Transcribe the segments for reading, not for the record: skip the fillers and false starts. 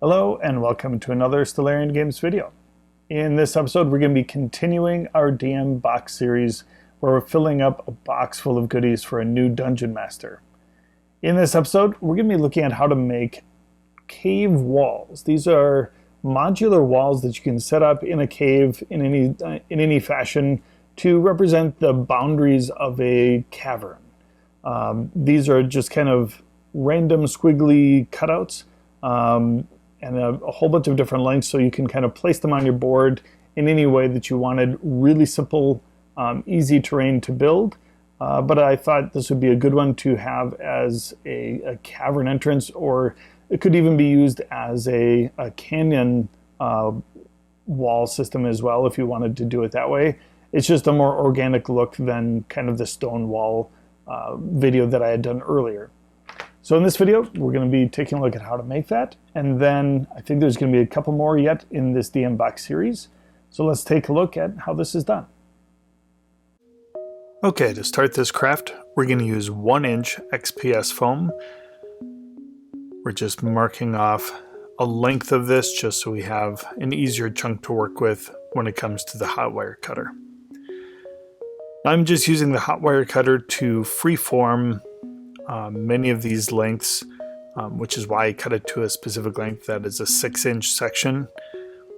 Hello and welcome to another Stellarian Games video. In this episode we're going to be continuing our DM box series where we're filling up a box full of goodies for a new Dungeon Master. In this episode we're going to be looking at how to make cave walls. These are modular walls that you can set up in a cave in any fashion to represent the boundaries of a cavern. These are just kind of random squiggly cutouts. And a whole bunch of different lengths, so you can kind of place them on your board in any way that you wanted. Really simple, easy terrain to build, but I thought this would be a good one to have as a cavern entrance, or it could even be used as a canyon wall system as well if you wanted to do it that way. It's just a more organic look than kind of the stone wall video that I had done earlier. So in this video, we're going to be taking a look at how to make that, and then I think there's going to be a couple more yet in this DM box series. So let's take a look at how this is done. Okay, to start this craft, we're going to use 1-inch XPS foam. We're just marking off a length of this just so we have an easier chunk to work with when it comes to the hot wire cutter. I'm just using the hot wire cutter to freeform many of these lengths, which is why I cut it to a specific length that is a 6-inch section.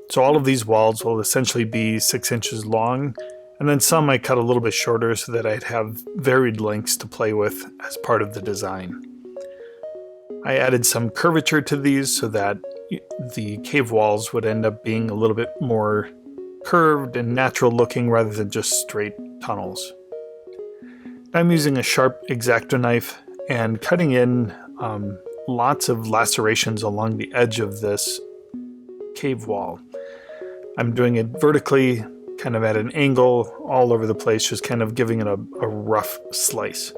So all of these walls will essentially be 6 inches long, and then some I cut a little bit shorter so that I'd have varied lengths to play with as part of the design. I added some curvature to these so that the cave walls would end up being a little bit more curved and natural looking rather than just straight tunnels. I'm using a sharp X-Acto knife and cutting in lots of lacerations along the edge of this cave wall. I'm doing it vertically, kind of at an angle all over the place, just kind of giving it a rough slice.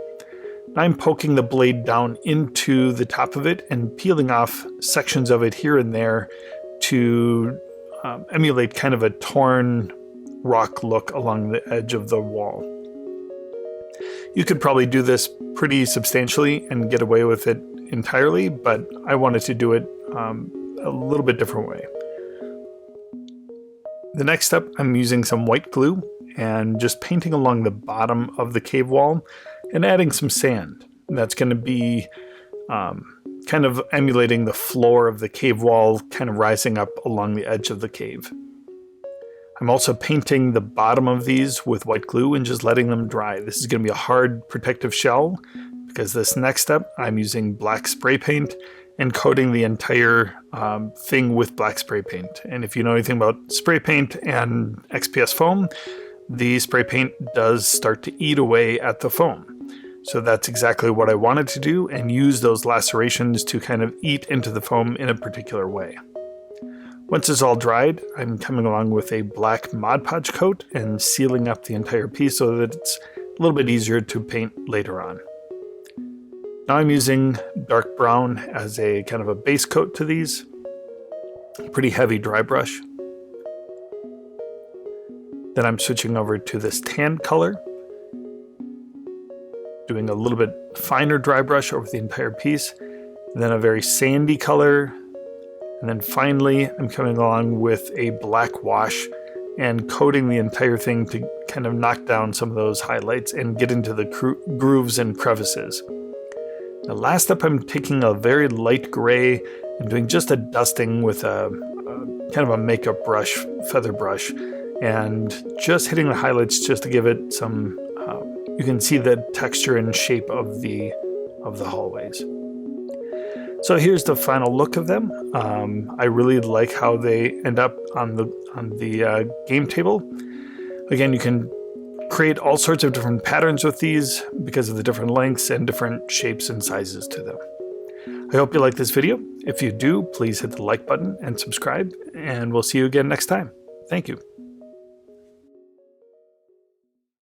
I'm poking the blade down into the top of it and peeling off sections of it here and there to emulate kind of a torn rock look along the edge of the wall. You could probably do this pretty substantially and get away with it entirely, but I wanted to do it a little bit different way. The next step, I'm using some white glue and just painting along the bottom of the cave wall and adding some sand. That's going to be kind of emulating the floor of the cave wall, kind of rising up along the edge of the cave. I'm also painting the bottom of these with white glue and just letting them dry. This is going to be a hard protective shell because this next step I'm using black spray paint and coating the entire thing with black spray paint. And if you know anything about spray paint and XPS foam, the spray paint does start to eat away at the foam. So that's exactly what I wanted to do and use those lacerations to kind of eat into the foam in a particular way. Once it's all dried, I'm coming along with a black Mod Podge coat and sealing up the entire piece so that it's a little bit easier to paint later on. Now I'm using dark brown as a kind of a base coat to these. Pretty heavy dry brush. Then I'm switching over to this tan color, doing a little bit finer dry brush over the entire piece, and then a very sandy color. And then finally, I'm coming along with a black wash and coating the entire thing to kind of knock down some of those highlights and get into the grooves and crevices. The last up, I'm taking a very light gray and doing just a dusting with a kind of a makeup brush, feather brush, and just hitting the highlights just to give it some, you can see the texture and shape of the hallways. So here's the final look of them. I really like how they end up on the game table. Again, you can create all sorts of different patterns with these because of the different lengths and different shapes and sizes to them. I hope you like this video. If you do, please hit the like button and subscribe, and we'll see you again next time. Thank you.